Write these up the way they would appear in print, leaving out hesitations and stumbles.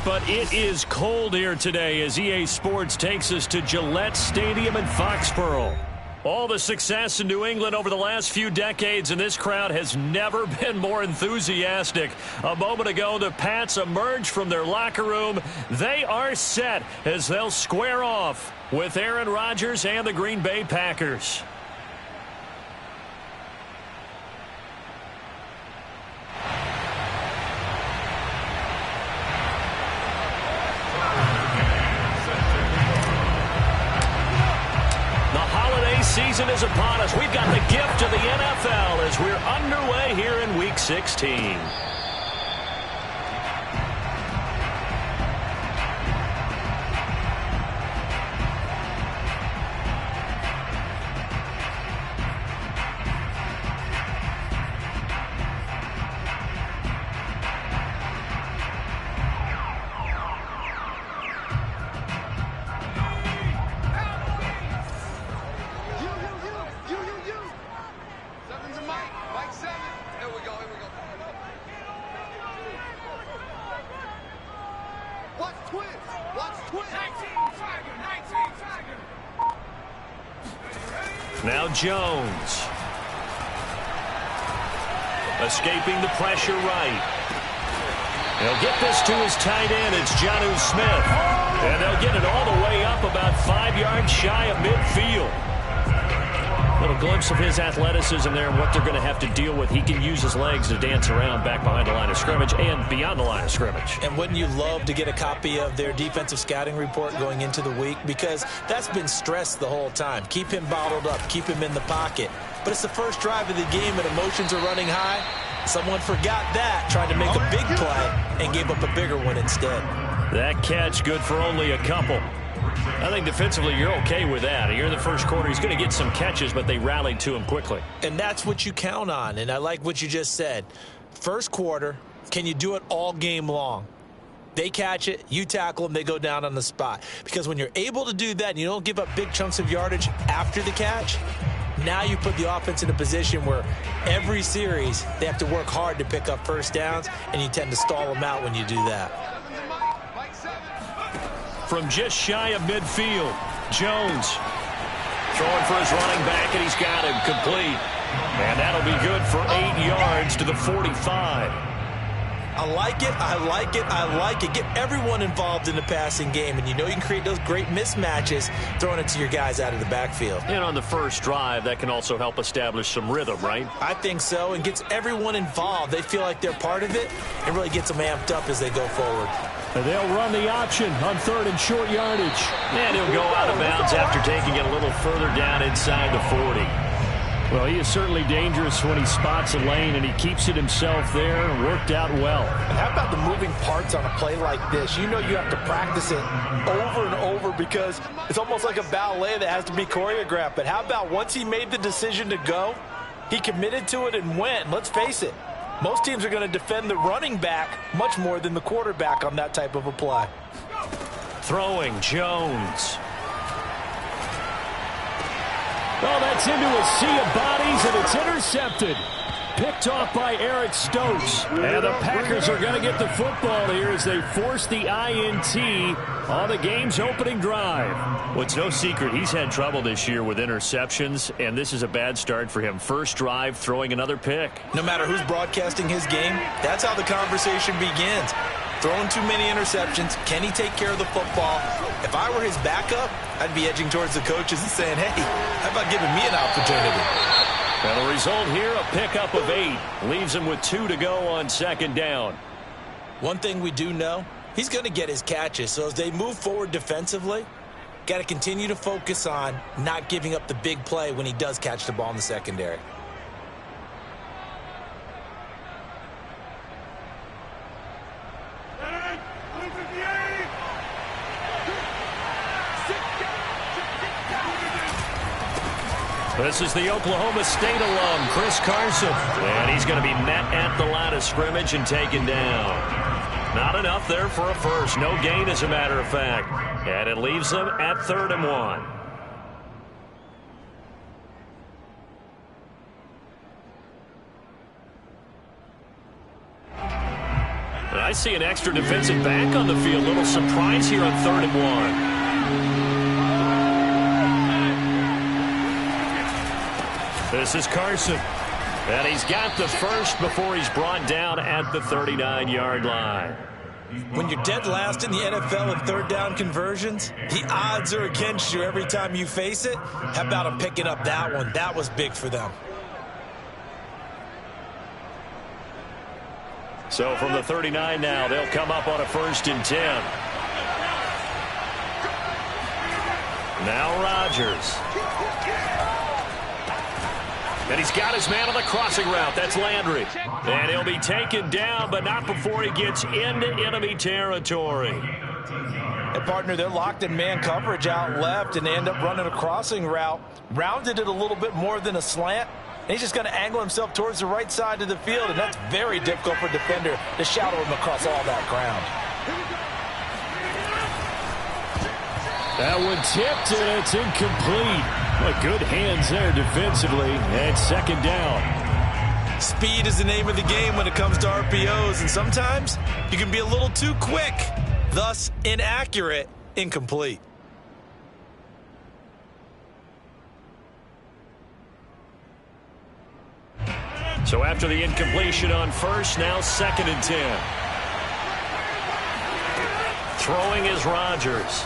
but it is cold here today as EA Sports takes us to Gillette Stadium in Foxborough. All the success in New England over the last few decades, and this crowd has never been more enthusiastic. A moment ago, the Pats emerged from their locker room. They are set as they'll square off with Aaron Rodgers and the Green Bay Packers. Season is upon us. We've got the gift of the NFL as we're underway here in Week 16. Now Jones. Escaping the pressure right. He'll get this to his tight end. It's Jonnu Smith. And they'll get it all the way up about 5 yards shy of midfield. Little glimpse of his athleticism there and what they're going to have to deal with. He can use his legs to dance around back behind the line of scrimmage and beyond the line of scrimmage. And wouldn't you love to get a copy of their defensive scouting report going into the week? Because that's been stressed the whole time. Keep him bottled up. Keep him in the pocket. But it's the first drive of the game and emotions are running high. Someone forgot that, tried to make a big play and gave up a bigger one instead. That catch good for only a couple. I think defensively you're okay with that. Here in the first quarter, he's going to get some catches, but they rallied to him quickly. And that's what you count on, and I like what you just said. First quarter, can you do it all game long? They catch it, you tackle them, they go down on the spot. Because when you're able to do that and you don't give up big chunks of yardage after the catch, now you put the offense in a position where every series they have to work hard to pick up first downs, and you tend to stall them out when you do that. From just shy of midfield, Jones throwing for his running back, and he's got him complete. And that'll be good for 8 yards to the 45. I like it, I like it, I like it. Get everyone involved in the passing game, and you know you can create those great mismatches throwing it to your guys out of the backfield. And on the first drive, that can also help establish some rhythm, right? I think so, and gets everyone involved. They feel like they're part of it, and really gets them amped up as they go forward. And they'll run the option on 3rd and short yardage. And he'll go out of bounds after taking it a little further down inside the 40. Well, he is certainly dangerous when he spots a lane, and he keeps it himself there. Worked out well. And how about the moving parts on a play like this? You know you have to practice it over and over because it's almost like a ballet that has to be choreographed. But how about once he made the decision to go, he committed to it and went. Let's face it. Most teams are going to defend the running back much more than the quarterback on that type of a play. Throwing, Jones. Oh, that's into a sea of bodies, and it's intercepted. Picked off by Eric Stokes. And the Packers are going to get the football here as they force the INT on the game's opening drive. Well, it's no secret he's had trouble this year with interceptions, and this is a bad start for him. First drive, throwing another pick. No matter who's broadcasting his game, that's how the conversation begins. Throwing too many interceptions. Can he take care of the football? If I were his backup, I'd be edging towards the coaches and saying, hey, how about giving me an opportunity? And the result here, a pickup of 8. Leaves him with 2 to go on 2nd down. One thing we do know, he's going to get his catches. So as they move forward defensively, got to continue to focus on not giving up the big play when he does catch the ball in the secondary. This is the Oklahoma State alum, Chris Carson. And he's going to be met at the line of scrimmage and taken down. Not enough there for a first. No gain, as a matter of fact. And it leaves them at 3rd and 1. I see an extra defensive back on the field. Little surprise here on 3rd and 1. This is Carson. And he's got the first before he's brought down at the 39-yard line. When you're dead last in the NFL in 3rd down conversions, the odds are against you every time you face it. How about him picking up that one? That was big for them. So from the 39 now, they'll come up on a 1st and 10. Now Rodgers. And he's got his man on the crossing route. That's Landry. And he'll be taken down, but not before he gets into enemy territory. And, partner, they're locked in man coverage out left, and they end up running a crossing route. Rounded it a little bit more than a slant. And he's just going to angle himself towards the right side of the field, and that's very difficult for a defender to shadow him across all that ground. That one tipped, and it's incomplete. Well, good hands there defensively, and 2nd down. Speed is the name of the game when it comes to RPOs, and sometimes you can be a little too quick, thus inaccurate, incomplete. So after the incompletion on 1st, now 2nd and 10. Throwing is Rodgers.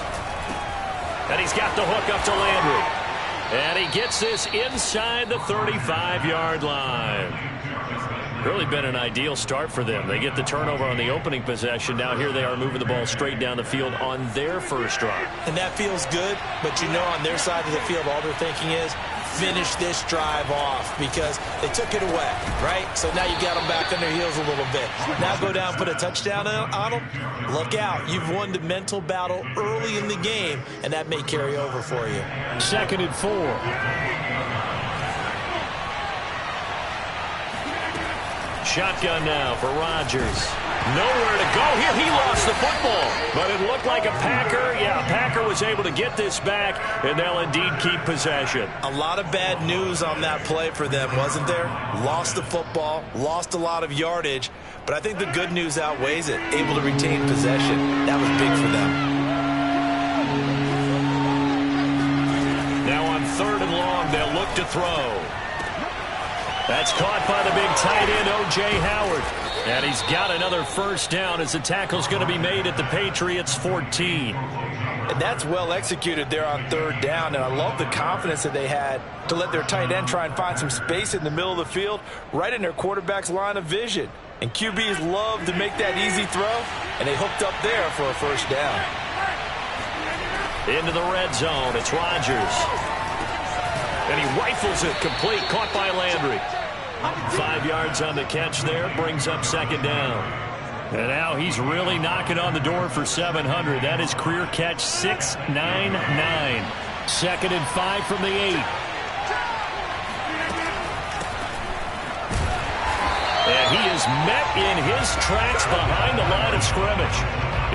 And he's got the hook up to Landry. And he gets this inside the 35-yard line. Really been an ideal start for them. They get the turnover on the opening possession. Now here they are moving the ball straight down the field on their first drive. And that feels good, but you know on their side of the field all they're thinking is finish this drive off because they took it away, right? So now you got them back on their heels a little bit. Now go down, put a touchdown on them. Look out. You've won the mental battle early in the game, and that may carry over for you. 2nd and 4. Shotgun now for Rodgers. Nowhere to go here. He lost the football. But it looked like a Packer. Yeah, Packer was able to get this back, and they'll indeed keep possession. A lot of bad news on that play for them, wasn't there? Lost the football, lost a lot of yardage, but I think the good news outweighs it. Able to retain possession. That was big for them. Now on 3rd and long, they'll look to throw. That's caught by the big tight end, O.J. Howard. And he's got another 1st down as the tackle's going to be made at the Patriots' 14. And that's well executed there on 3rd down. And I love the confidence that they had to let their tight end try and find some space in the middle of the field, right in their quarterback's line of vision. And QBs love to make that easy throw, and they hooked up there for a 1st down. Into the red zone, it's Rodgers. And he rifles it complete, caught by Landry. 5 yards on the catch there, brings up 2nd down. And now he's really knocking on the door for 700. That is career catch 699. 2nd and 5 from the 8. And he is met in his tracks behind the line of scrimmage.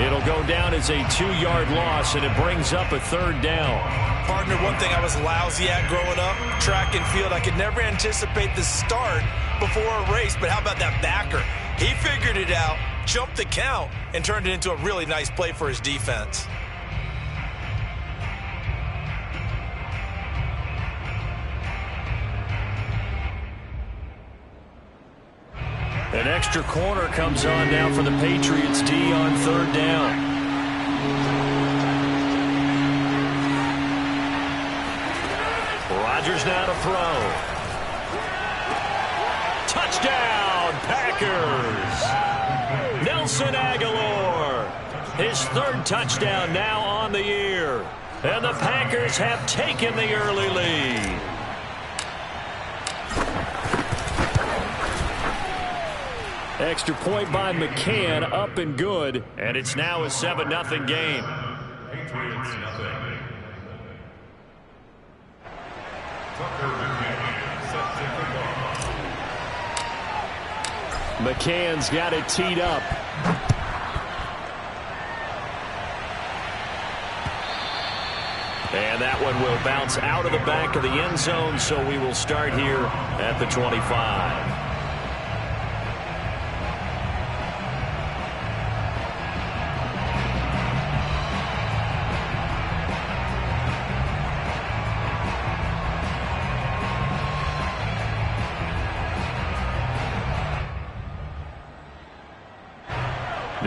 It'll go down as a 2-yard loss, and it brings up a 3rd down. Partner, one thing I was lousy at growing up, track and field, I could never anticipate the start before a race, but how about that backer? He figured it out, jumped the count, and turned it into a really nice play for his defense. An extra corner comes on now for the Patriots D on 3rd down. Rodgers now to throw. Touchdown, Packers. Nelson Aguilar. His 3rd touchdown now on the year. And the Packers have taken the early lead. Extra point by McCann, up and good. And it's now a 7-0 game. Patriots nothing. McCann's got it teed up. And that one will bounce out of the back of the end zone, so we will start here at the 25.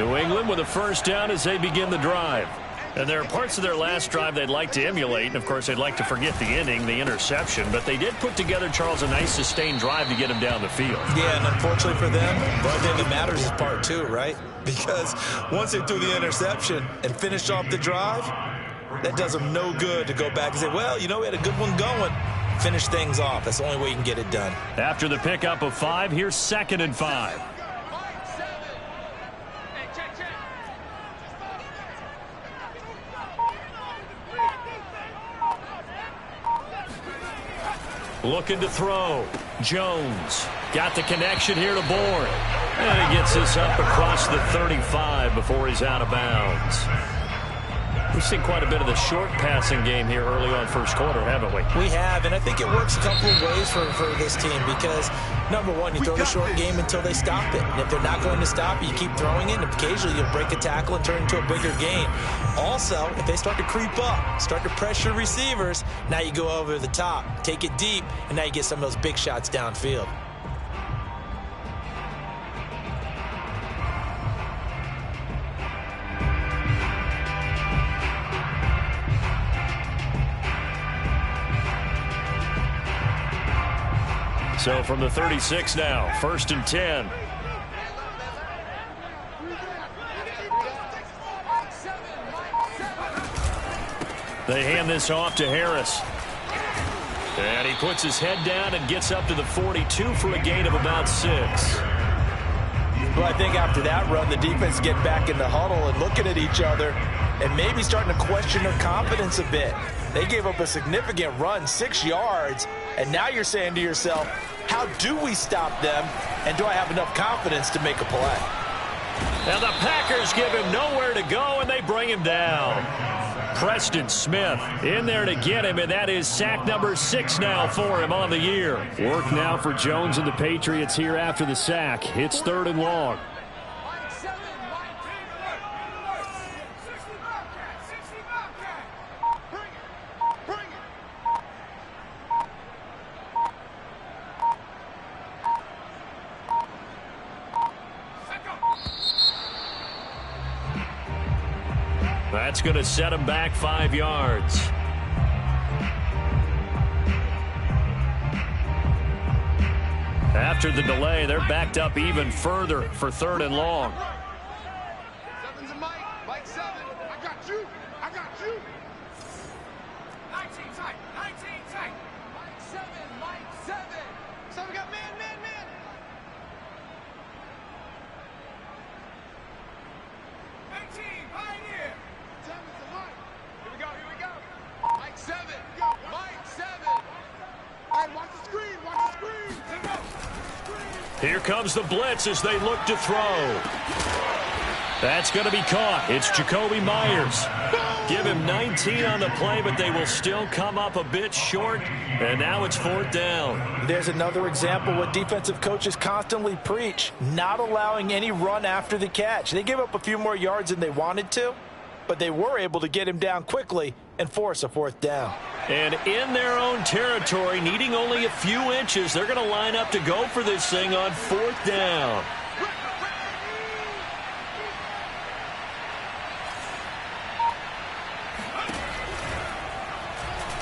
New England with a first down as they begin the drive. And there are parts of their last drive they'd like to emulate. And, of course, they'd like to forget the inning, the interception. But they did put together, Charles, a nice sustained drive to get him down the field. Yeah, and unfortunately for them, the only thing that matters is part two, right? Because once they threw the interception and finished off the drive, that does them no good to go back and say, well, you know, we had a good one going. Finish things off. That's the only way you can get it done. After the pickup of 5, here's 2nd and 5. Looking to throw. Jones got the connection here to Bourne. And he gets this up across the 35 before he's out of bounds. We've seen quite a bit of the short passing game here early on first quarter, haven't we? We have, and I think it works a couple of ways for this team because, number one, you throw the short game until they stop it. And if they're not going to stop it, you keep throwing it, and occasionally you'll break a tackle and turn it into a bigger gain. Also, if they start to creep up, start to pressure receivers, now you go over the top, take it deep, and now you get some of those big shots downfield. So from the 36 now, 1st and 10. They hand this off to Harris. And he puts his head down and gets up to the 42 for a gain of about 6. Well, I think after that run, the defense get back in the huddle and looking at each other and maybe starting to question their confidence a bit. They gave up a significant run, 6 yards, and now you're saying to yourself, how do we stop them, and do I have enough confidence to make a play? And the Packers give him nowhere to go, and they bring him down. Preston Smith in there to get him, and that is sack number 6 now for him on the year. Work now for Jones and the Patriots here after the sack. It's 3rd and long. That's going to set him back 5 yards. After the delay, they're backed up even further for 3rd and long. Seven's a Mike. Mike 7. I got you. I got you. 19 tight. 19 tight. Mike 7. Mike 7. 7 got man. 19. Pioneer. 7's a Mike. Here we go. Mike 7. Mike 7. All right, watch the screen. Watch the screen. Here comes the blitz as they look to throw. That's going to be caught. It's Jacoby Myers. Give him 19 on the play, but they will still come up a bit short, and now it's 4th down. There's another example what defensive coaches constantly preach, not allowing any run after the catch. They gave up a few more yards than they wanted to, but they were able to get him down quickly and force a 4th down. And in their own territory, needing only a few inches, they're going to line up to go for this thing on 4th down.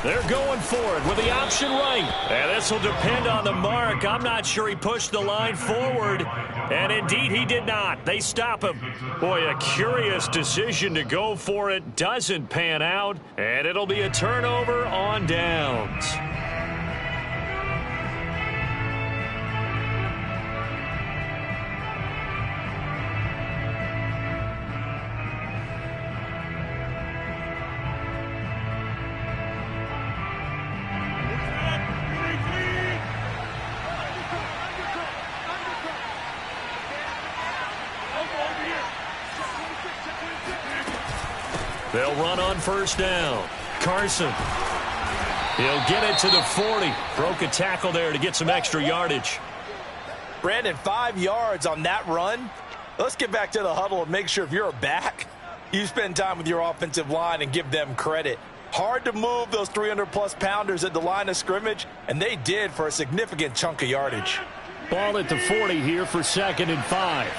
They're going for it with the option right. And this will depend on the mark. I'm not sure he pushed the line forward. And indeed, he did not. They stop him. Boy, a curious decision to go for it. Doesn't pan out. And it'll be a turnover on downs. They'll run on 1st down. Carson. He'll get it to the 40. Broke a tackle there to get some extra yardage. Brandon, 5 yards on that run. Let's get back to the huddle and make sure if you're a back, you spend time with your offensive line and give them credit. Hard to move those 300-plus pounders at the line of scrimmage, and they did for a significant chunk of yardage. Ball at the 40 here for 2nd and 5.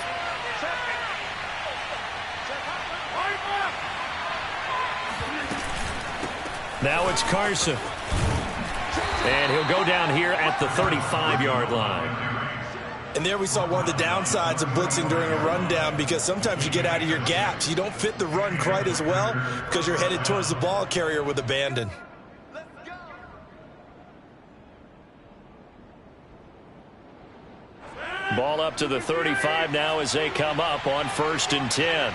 Now it's Carson. And he'll go down here at the 35-yard line. And there we saw one of the downsides of blitzing during a rundown, because sometimes you get out of your gaps. You don't fit the run quite as well because you're headed towards the ball carrier with abandon. Ball up to the 35 now as they come up on 1st and 10.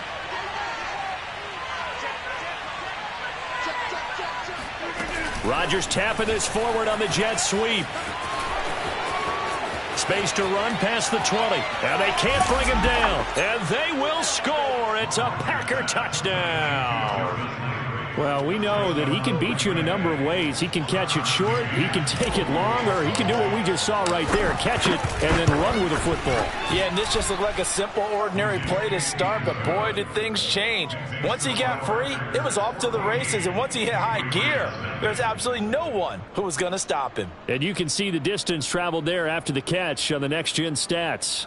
Rodgers tapping this forward on the jet sweep. Space to run past the 20. And they can't bring him down. And they will score. It's a Packer touchdown. Well, we know that he can beat you in a number of ways. He can catch it short, he can take it long, or he can do what we just saw right there, catch it and then run with the football. Yeah, and this just looked like a simple, ordinary play to start, but boy, did things change. Once he got free, it was off to the races, and once he hit high gear, there's absolutely no one who was going to stop him. And you can see the distance traveled there after the catch on the next-gen stats.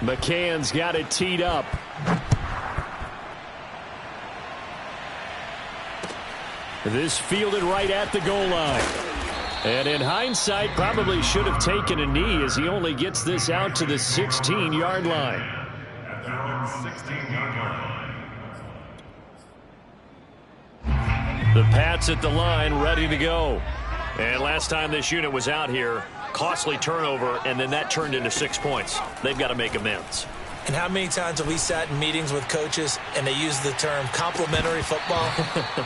McCann's got it teed up. This fielded right at the goal line. And in hindsight, probably should have taken a knee as he only gets this out to the 16-yard line. At their own 16-yard line. The Pats at the line, ready to go. And last time this unit was out here, costly turnover, and then that turned into 6 points. They've got to make amends. And how many times have we sat in meetings with coaches and they use the term complementary football?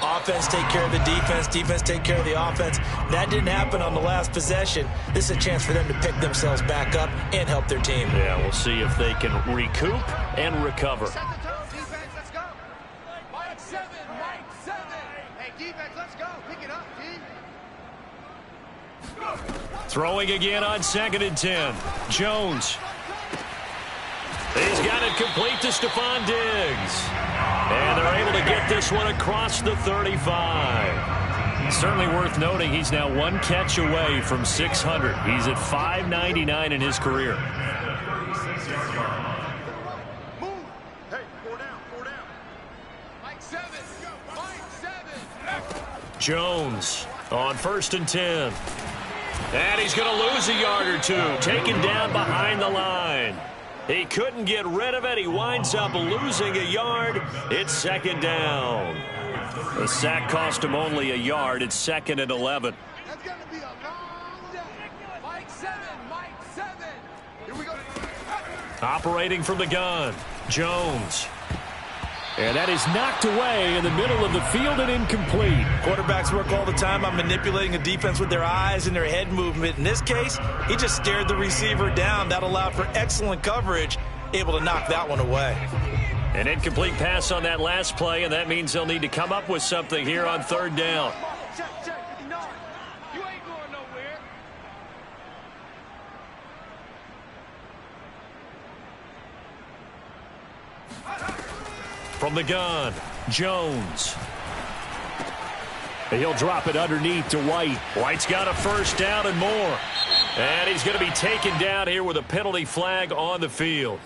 Offense take care of the defense, defense take care of the offense. That didn't happen on the last possession. This is a chance for them to pick themselves back up and help their team. Yeah, we'll see if they can recoup and recover. Set the tone, defense, let's go. Mike 7, Mike 7. Hey, defense, let's go. Pick it up, D. Throwing again on 2nd and 10. Jones. He's got it complete to Stephon Diggs. And they're able to get this one across the 35. Certainly worth noting he's now one catch away from 600. He's at 599 in his career. Move. Hey, 4 down, 4 down. Mike 7, Mike 7. Jones on 1st and 10. And he's going to lose a yard or two. Taken down behind the line. He couldn't get rid of it. He winds up losing a yard. It's 2nd down. The sack cost him only a yard. It's 2nd and 11. That's going to be a long day. Mike 7, Mike 7. Here we go. Operating from the gun, Jones. And that is knocked away in the middle of the field and incomplete. Quarterbacks work all the time on manipulating a defense with their eyes and their head movement. In this case, he just stared the receiver down. That allowed for excellent coverage, able to knock that one away. An incomplete pass on that last play, and that means they'll need to come up with something here on 3rd down. Check, 59. You ain't going nowhere. From the gun, Jones. He'll drop it underneath to White. White's got a 1st down and more. And he's going to be taken down here with a penalty flag on the field.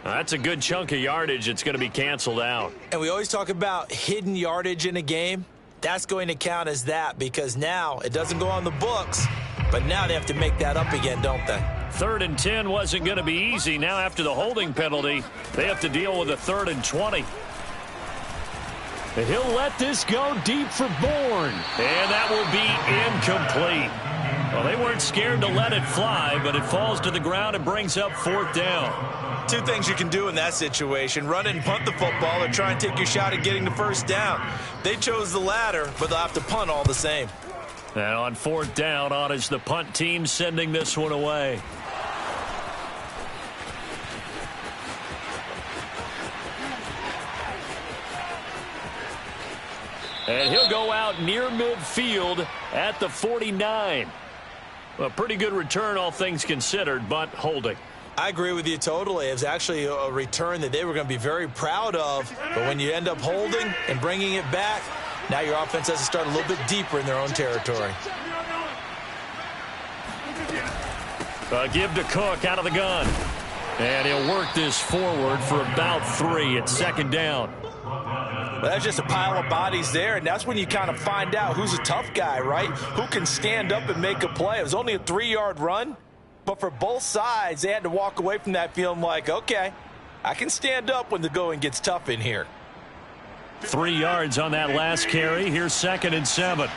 That's a good chunk of yardage. It's going to be canceled out. And we always talk about hidden yardage in a game. That's going to count as that, because now it doesn't go on the books, but now they have to make that up again, don't they? 3rd and 10 wasn't going to be easy. Now after the holding penalty, they have to deal with a 3rd and 20. And he'll let this go deep for Bourne. And that will be incomplete. Well, they weren't scared to let it fly, but it falls to the ground and brings up 4th down. Two things you can do in that situation: run it and punt the football, or try and take your shot at getting the 1st down. They chose the latter, but they'll have to punt all the same. And on 4th down, on is the punt team sending this one away. And he'll go out near midfield at the 49. A pretty good return, all things considered, but holding. I agree with you totally. It was actually a return that they were going to be very proud of. But when you end up holding and bringing it back, now your offense has to start a little bit deeper in their own territory. Give to Cook out of the gun. And he'll work this forward for about 3 at second down. Well, that's just a pile of bodies there, and that's when you kind of find out who's a tough guy, right? Who can stand up and make a play. It was only a 3-yard run, but for both sides, they had to walk away from that feeling like, okay, I can stand up when the going gets tough in here. 3 yards on that last carry. Here's 2nd and 7.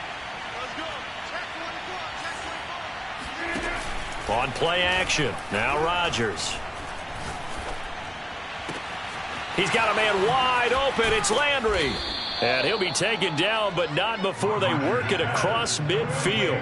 On play action. Now Rodgers. He's got a man wide open. It's Landry. And he'll be taken down, but not before they work it across midfield.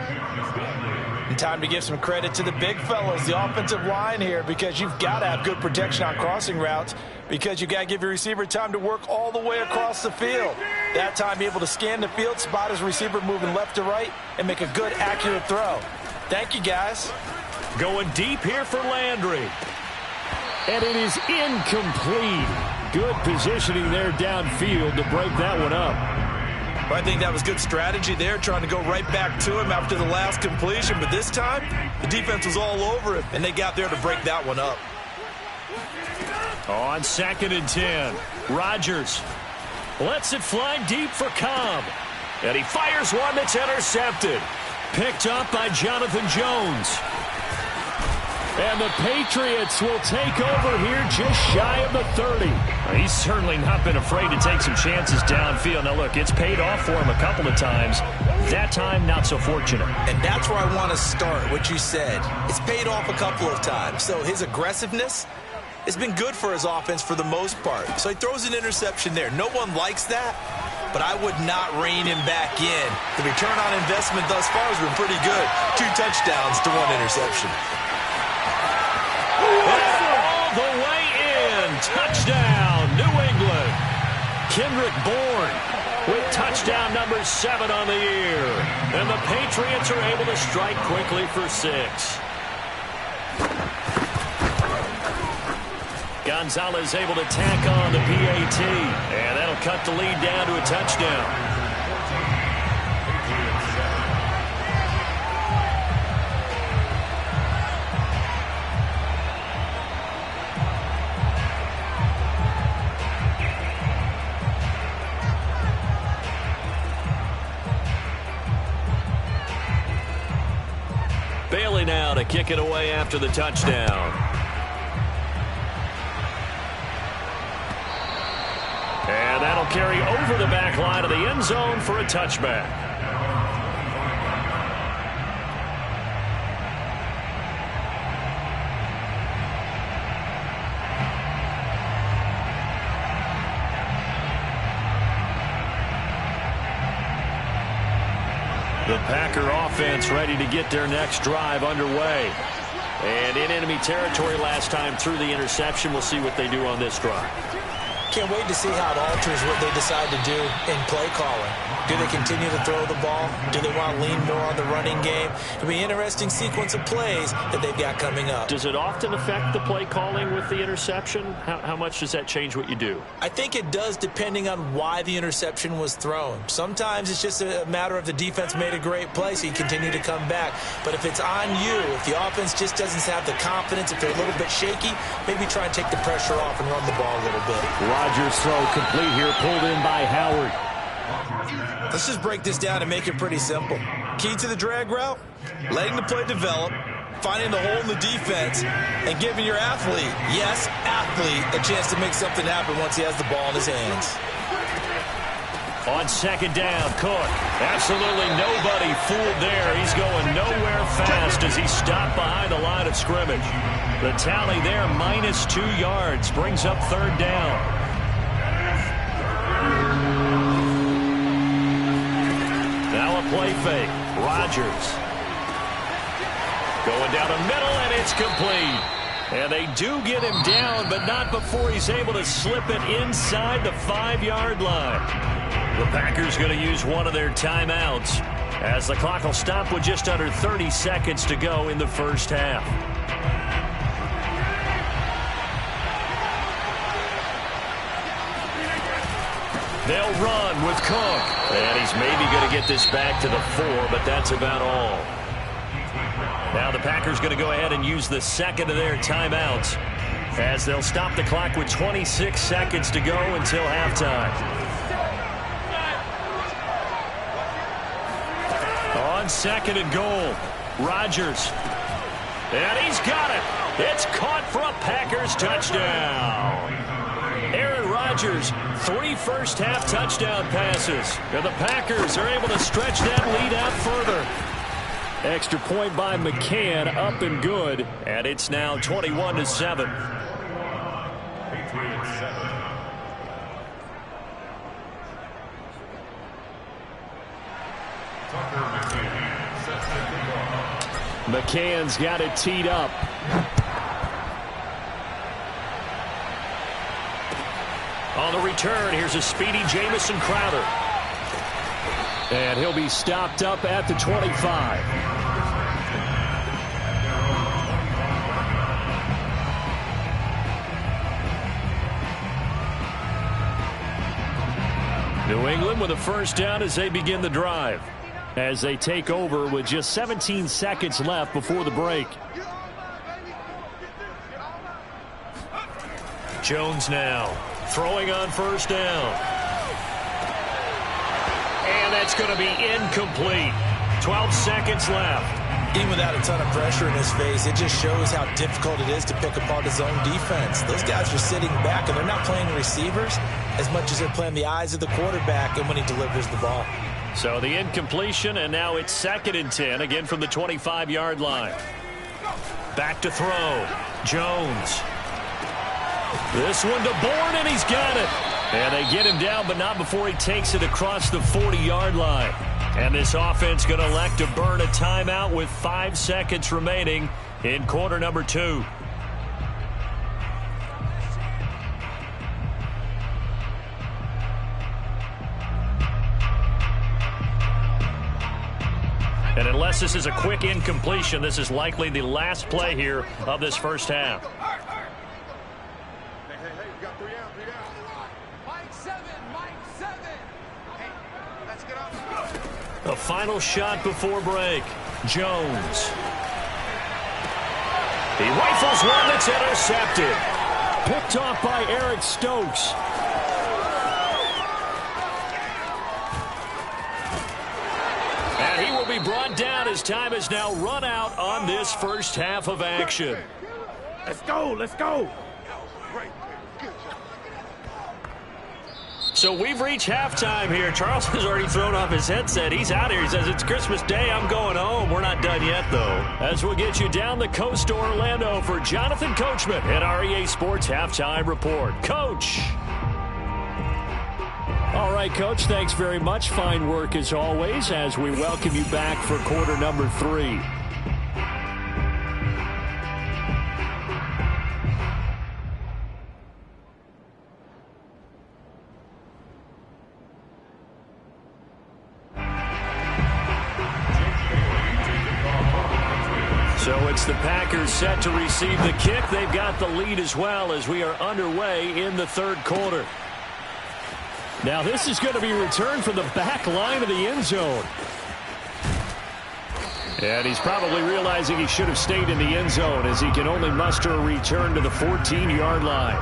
And time to give some credit to the big fellas, the offensive line here, because you've got to have good protection on crossing routes, because you've got to give your receiver time to work all the way across the field. That time, be able to scan the field, spot his receiver moving left to right, and make a good, accurate throw. Thank you, guys. Going deep here for Landry. And it is incomplete. Good positioning there downfield to break that one up. Well, I think that was good strategy there, trying to go right back to him after the last completion. But this time, the defense was all over it, and they got there to break that one up. On 2nd and 10, Rodgers lets it fly deep for Cobb. And he fires one that's intercepted. Picked up by Jonathan Jones. And the Patriots will take over here just shy of the 30. He's certainly not been afraid to take some chances downfield. Now, look, it's paid off for him a couple of times. That time, not so fortunate. And that's where I want to start, what you said. It's paid off a couple of times. So his aggressiveness has been good for his offense for the most part. So he throws an interception there. No one likes that, but I would not rein him back in. The return on investment thus far has been pretty good. 2 touchdowns to 1 interception. All the way in. Touchdown, New England. Kendrick Bourne with touchdown number 7 on the year. And the Patriots are able to strike quickly for 6. Gonzalez able to tack on the PAT. And that'll cut the lead down to a touchdown. Bailey now to kick it away after the touchdown. And that'll carry over the back line of the end zone for a touchback. The Packer offense ready to get their next drive underway. And in enemy territory last time through the interception. We'll see what they do on this drive. Can't wait to see how it alters what they decide to do in play calling. Do they continue to throw the ball? Do they want to lean more on the running game? It'll be an interesting sequence of plays that they've got coming up. Does it often affect the play calling with the interception? How much does that change what you do? I think it does, depending on why the interception was thrown. Sometimes it's just a matter of the defense made a great play, so you continue to come back. But if it's on you, if the offense just doesn't have the confidence, if they're a little bit shaky, maybe try and take the pressure off and run the ball a little bit. Rodgers throw complete here, pulled in by Howard. Let's just break this down and make it pretty simple. Key to the drag route, letting the play develop, finding the hole in the defense, and giving your athlete, yes, athlete, a chance to make something happen once he has the ball in his hands. On 2nd down, Cook. Absolutely nobody fooled there. He's going nowhere fast as he stopped behind the line of scrimmage. The tally there, -2 yards, brings up 3rd down. Now a play fake. Rodgers going down the middle, and it's complete. And they do get him down, but not before he's able to slip it inside the 5-yard line. The Packers going to use one of their timeouts as the clock will stop with just under 30 seconds to go in the first half. They'll run with Cook. And he's maybe going to get this back to the 4, but that's about all. Now the Packers going to go ahead and use the second of their timeouts as they'll stop the clock with 26 seconds to go until halftime. On second and goal, Rodgers. And he's got it. It's caught for a Packers touchdown. Aaron Rodgers, 3 first-half touchdown passes. And the Packers are able to stretch that lead out further. Extra point by McCann, up and good. And it's now 21-7. McCann's got it teed up. On the return, here's a speedy Jamison Crowder. And he'll be stopped up at the 25. New England with a first down as they begin the drive, as they take over with just 17 seconds left before the break. Jones now throwing on first down. And that's going to be incomplete. 12 seconds left. Even without a ton of pressure in his face, it just shows how difficult it is to pick apart his own defense. Those guys are sitting back, and they're not playing receivers as much as they're playing the eyes of the quarterback and when he delivers the ball. So the incompletion, and now it's 2nd and 10, again from the 25-yard line. Back to throw. Jones. This one to Bourne, and he's got it. And they get him down, but not before he takes it across the 40-yard line. And this offense going to elect to burn a timeout with 5 seconds remaining in quarter number 2. And unless this is a quick incompletion, this is likely the last play here of this first half. A final shot before break. Jones. He rifles one that's intercepted. Picked off by Eric Stokes. And he will be brought down as time has now run out on this first half of action. Let's go, let's go. So we've reached halftime here. Charles has already thrown off his headset. He's out here. He says, it's Christmas Day. I'm going home. We're not done yet, though. As we'll get you down the coast to Orlando for Jonathan Coachman at our EA Sports Halftime Report. Coach. All right, Coach, thanks very much. Fine work as always as we welcome you back for quarter number 3. So it's the Packers set to receive the kick. They've got the lead as well as we are underway in the third quarter. Now this is going to be returned from the back line of the end zone. And he's probably realizing he should have stayed in the end zone as he can only muster a return to the 14-yard line.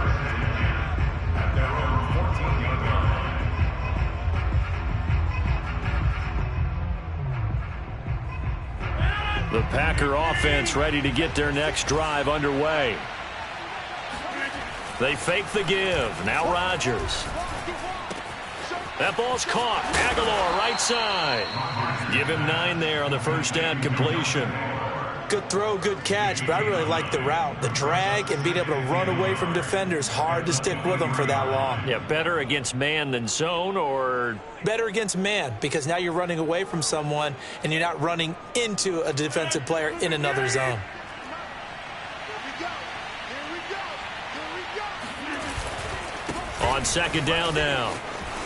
The Packer offense ready to get their next drive underway. They fake the give. Now Rodgers. That ball's caught. Aguilar right side. Give him 9 there on the first down completion. Good throw, good catch, but I really like the route. The drag and being able to run away from defenders. Hard to stick with them for that long. Yeah, better against man than zone, or better against man, because now you're running away from someone and you're not running into a defensive player in another zone. On second down now,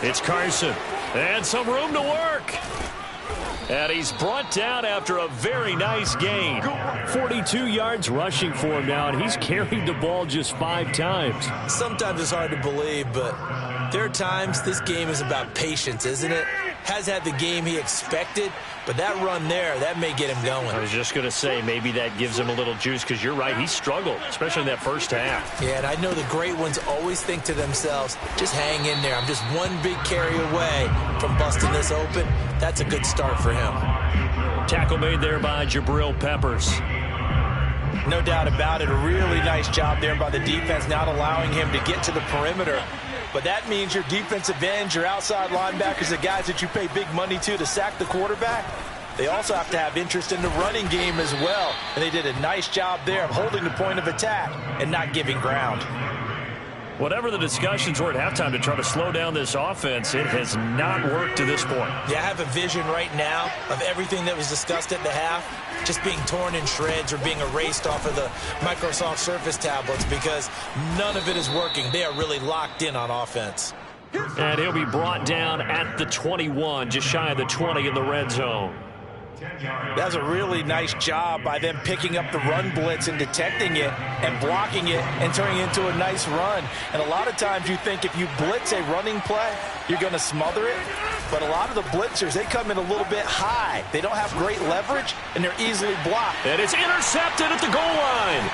it's Carson. And some room to work. And he's brought down after a very nice gain. 42 yards rushing for him now, and he's carried the ball just 5 times. Sometimes it's hard to believe, but there are times this game is about patience, isn't it? has had the game he expected, but that run there, that may get him going. I was just going to say, maybe that gives him a little juice, because you're right, he struggled, especially in that first half. Yeah, and I know the great ones always think to themselves, just hang in there. I'm just one big carry away from busting this open. That's a good start for him. Tackle made there by Jabril Peppers. No doubt about it. A really nice job there by the defense, not allowing him to get to the perimeter. But that means your defensive ends, your outside linebackers, the guys that you pay big money to sack the quarterback, they also have to have interest in the running game as well. And they did a nice job there of holding the point of attack and not giving ground. Whatever the discussions were at halftime to try to slow down this offense, it has not worked to this point. Yeah, I have a vision right now of everything that was discussed at the half just being torn in shreds or being erased off of the Microsoft Surface tablets, because none of it is working. They are really locked in on offense. And he'll be brought down at the 21, just shy of the 20 in the red zone. That was a really nice job by them picking up the run blitz and detecting it and blocking it and turning it into a nice run. And a lot of times you think if you blitz a running play, you're going to smother it. But a lot of the blitzers, they come in a little bit high. They don't have great leverage, and they're easily blocked. And it's intercepted at the goal line.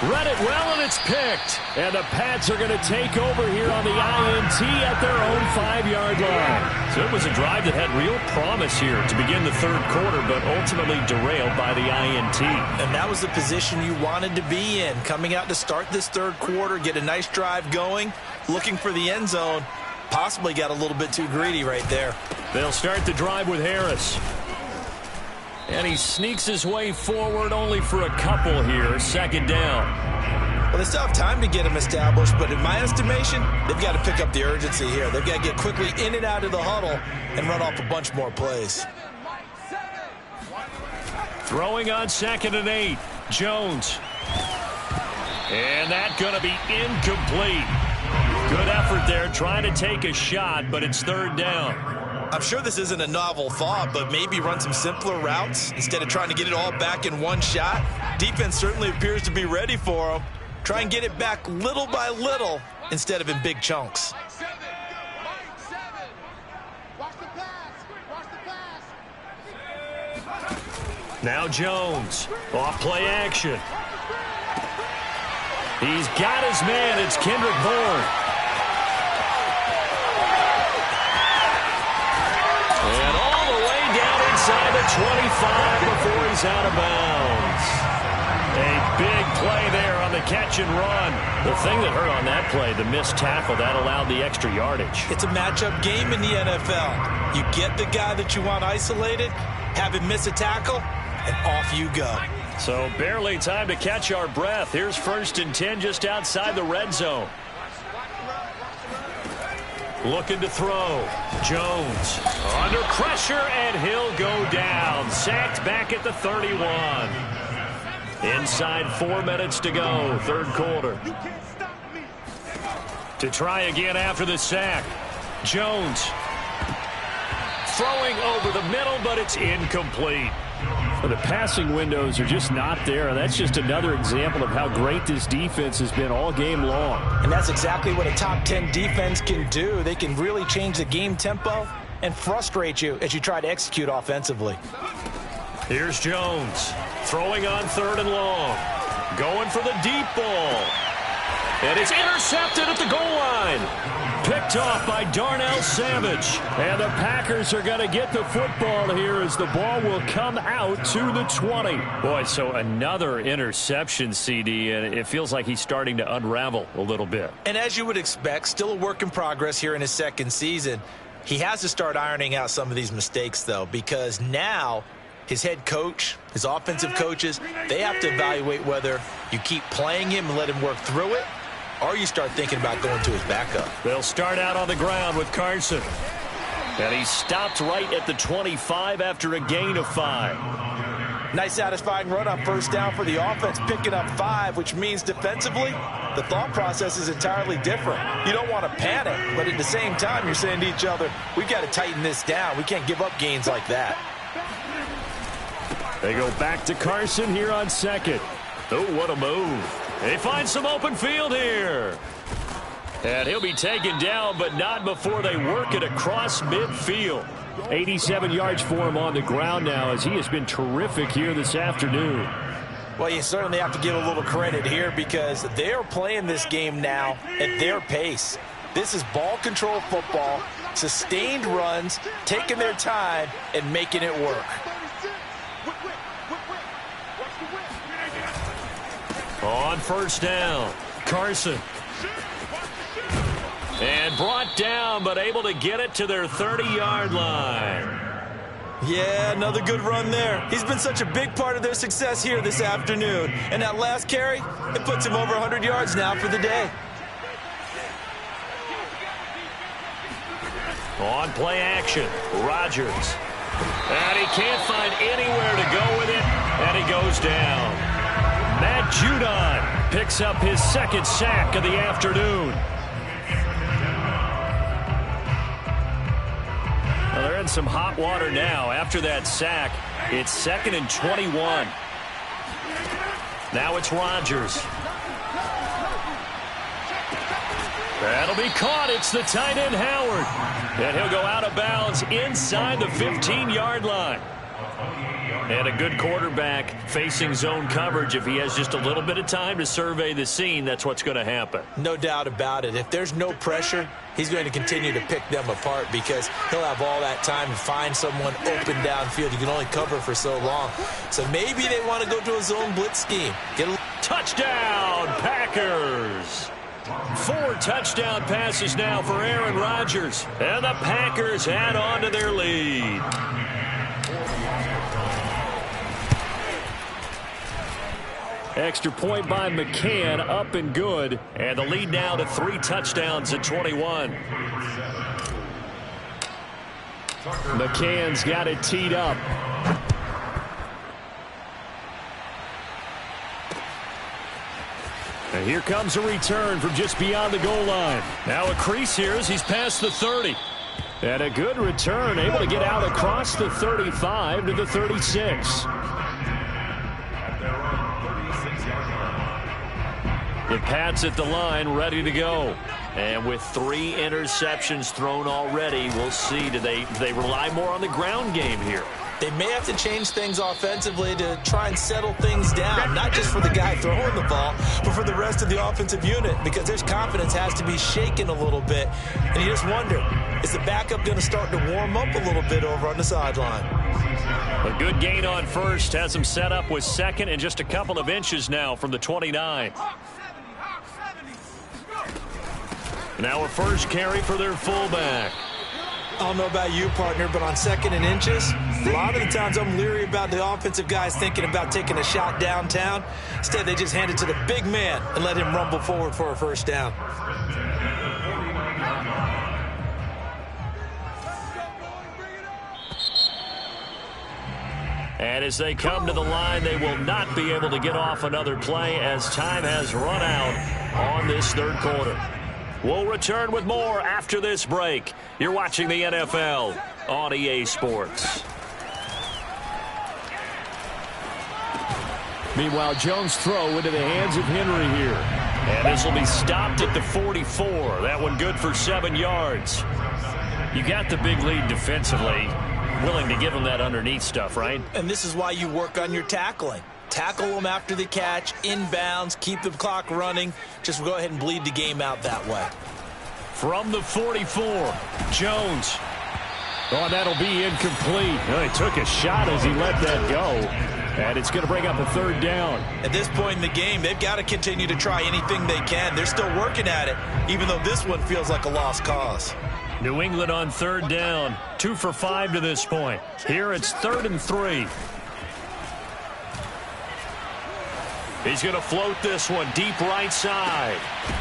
Read it well, and it's picked. And the Pats are going to take over here on the INT at their own 5-yard line. So it was a drive that had real promise here to begin the third quarter, but ultimately derailed by the INT. And that was the position you wanted to be in, coming out to start this third quarter, get a nice drive going, looking for the end zone. Possibly got a little bit too greedy right there. They'll start the drive with Harris. And he sneaks his way forward only for a couple here. Second down. Well, they still have time to get him established, but in my estimation, they've got to pick up the urgency here. They've got to get quickly in and out of the huddle and run off a bunch more plays. Throwing on 2nd and 8. Jones. And that's going to be incomplete. Good effort there, trying to take a shot, but it's third down. I'm sure this isn't a novel thought, but maybe run some simpler routes instead of trying to get it all back in one shot. Defense certainly appears to be ready for them. Try and get it back little by little instead of in big chunks. Now Jones, off play action. He's got his man, it's Kendrick Bourne. And all the way down inside the 25 before he's out of bounds. A big play there on the catch and run. The thing that hurt on that play, the missed tackle, that allowed the extra yardage. It's a matchup game in the NFL. You get the guy that you want isolated, have him miss a tackle, and off you go. So barely time to catch our breath. Here's 1st and 10 just outside the red zone. Looking to throw. Jones under pressure, and he'll go down. Sacked back at the 31. Inside 4 minutes to go, third quarter. To try again after the sack. Jones throwing over the middle, but it's incomplete. The passing windows are just not there. That's just another example of how great this defense has been all game long. And that's exactly what a top 10 defense can do. They can really change the game tempo and frustrate you as you try to execute offensively. Here's Jones throwing on 3rd and long. Going for the deep ball. And it's intercepted at the goal line. Picked off by Darnell Savage. And the Packers are going to get the football here as the ball will come out to the 20. Boy, so another interception, CD, and it feels like he's starting to unravel a little bit. And as you would expect, still a work in progress here in his second season. He has to start ironing out some of these mistakes, though, because now his head coach, his offensive coaches, they have to evaluate whether you keep playing him and let him work through it, or you start thinking about going to his backup. They'll start out on the ground with Carson. And he stopped right at the 25 after a gain of 5. Nice satisfying run on 1st down for the offense, picking up 5, which means defensively, the thought process is entirely different. You don't want to panic, but at the same time, you're saying to each other, we've got to tighten this down. We can't give up gains like that. They go back to Carson here on 2nd. Oh, what a move. They find some open field here. And he'll be taken down, but not before they work it across midfield. 87 yards for him on the ground now, as he has been terrific here this afternoon. Well, you certainly have to give a little credit here because they're playing this game now at their pace. This is ball control football, sustained runs, taking their time and making it work. On first down, Carson. And brought down, but able to get it to their 30-yard line. Yeah, another good run there. He's been such a big part of their success here this afternoon. And that last carry, it puts him over 100 yards now for the day. On play action, Rodgers. And he can't find anywhere to go with it, and he goes down. Matt Judon picks up his second sack of the afternoon. Well, they're in some hot water now. After that sack, it's 2nd and 21. Now it's Rodgers. That'll be caught. It's the tight end, Howard. And he'll go out of bounds inside the 15-yard line. And a good quarterback facing zone coverage. If he has just a little bit of time to survey the scene, that's what's going to happen. No doubt about it. If there's no pressure, he's going to continue to pick them apart because he'll have all that time to find someone open downfield. You can only cover for so long. So maybe they want to go to a zone blitz scheme. Touchdown, Packers! 4 touchdown passes now for Aaron Rodgers. And the Packers add on to their lead. Extra point by McCann, up and good. And the lead now to 3 touchdowns at 21. McCann's got it teed up. And here comes a return from just beyond the goal line. Now a crease here as he's past the 30. And a good return, able to get out across the 35 to the 36. The Pats at the line, ready to go. And with 3 interceptions thrown already, we'll see. Do they rely more on the ground game here? They may have to change things offensively to try and settle things down, not just for the guy throwing the ball, but for the rest of the offensive unit, because their confidence has to be shaken a little bit. And you just wonder, is the backup going to start to warm up a little bit over on the sideline? A good gain on first has them set up with 2nd and just a couple of inches now from the 29. Now a first carry for their fullback. I don't know about you, partner, but on 2nd and inches, a lot of the times I'm leery about the offensive guys thinking about taking a shot downtown. Instead, they just hand it to the big man and let him rumble forward for a first down. And as they come to the line, they will not be able to get off another play as time has run out on this 3rd quarter. We'll return with more after this break. You're watching the NFL on EA Sports. Meanwhile, Jones' throw into the hands of Henry here. And this will be stopped at the 44. That one good for 7 yards. You got the big lead defensively. Willing to give them that underneath stuff, right? And this is why you work on your tackling. Tackle them after the catch, inbounds, keep the clock running. Just go ahead and bleed the game out that way. From the 44, Jones. Oh, that'll be incomplete. Oh, he took a shot as he let that go. And it's going to bring up a 3rd down. At this point in the game, they've got to continue to try anything they can. They're still working at it, even though this one feels like a lost cause. New England on 3rd down. 2 for 5 to this point. Here it's 3rd and 3. He's going to float this one deep right side.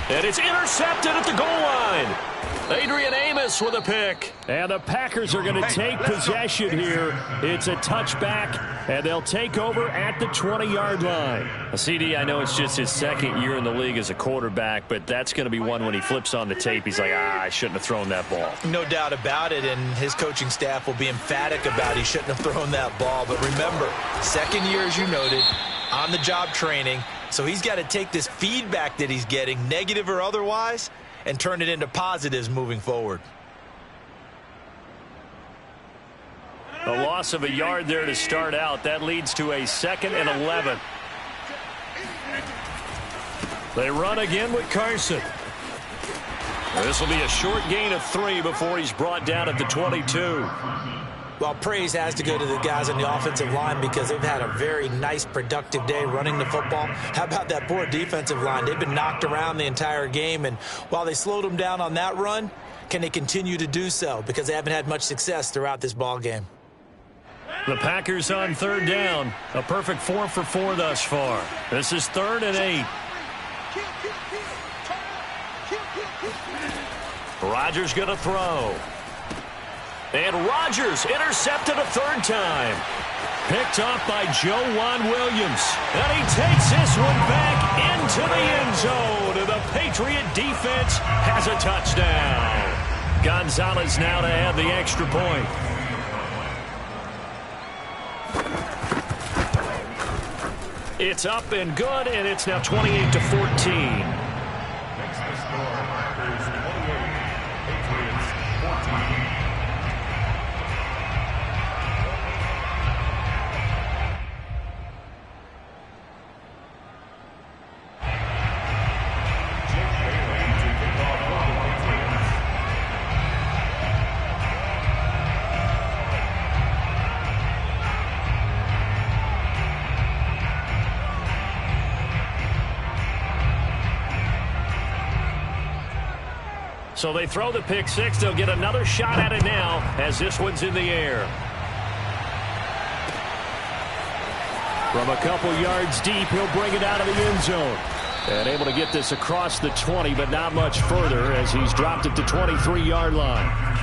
And it's intercepted at the goal line. Adrian Amos with a pick. And the Packers are going to take possession here. It's a touchback, and they'll take over at the 20-yard line. CD, I know it's just his 2nd year in the league as a quarterback, but that's going to be one when he flips on the tape. He's like, I shouldn't have thrown that ball. No doubt about it, and his coaching staff will be emphatic about he shouldn't have thrown that ball. But remember, 2nd year, as you noted, on-the-job training. So he's got to take this feedback that he's getting, negative or otherwise, and turn it into positives moving forward. A loss of a yard there to start out. That leads to a 2nd and 11. They run again with Carson. This will be a short gain of 3 before he's brought down at the 22. Well, praise has to go to the guys on the offensive line because they've had a very nice, productive day running the football. How about that poor defensive line? They've been knocked around the entire game, and while they slowed them down on that run, can they continue to do so? Because they haven't had much success throughout this ball game. The Packers on 3rd down. A perfect 4 for 4 thus far. This is 3rd and 8. Rodgers going to throw. And Rodgers intercepted a 3rd time. Picked off by Joejuan Williams. And he takes this one back into the end zone. And the Patriot defense has a touchdown. Gonzalez now to add the extra point. It's up and good, and it's now 28-14. So they throw the pick 6. They'll get another shot at it now as this one's in the air. From a couple yards deep, he'll bring it out of the end zone. And able to get this across the 20, but not much further as he's dropped it to 23-yard line.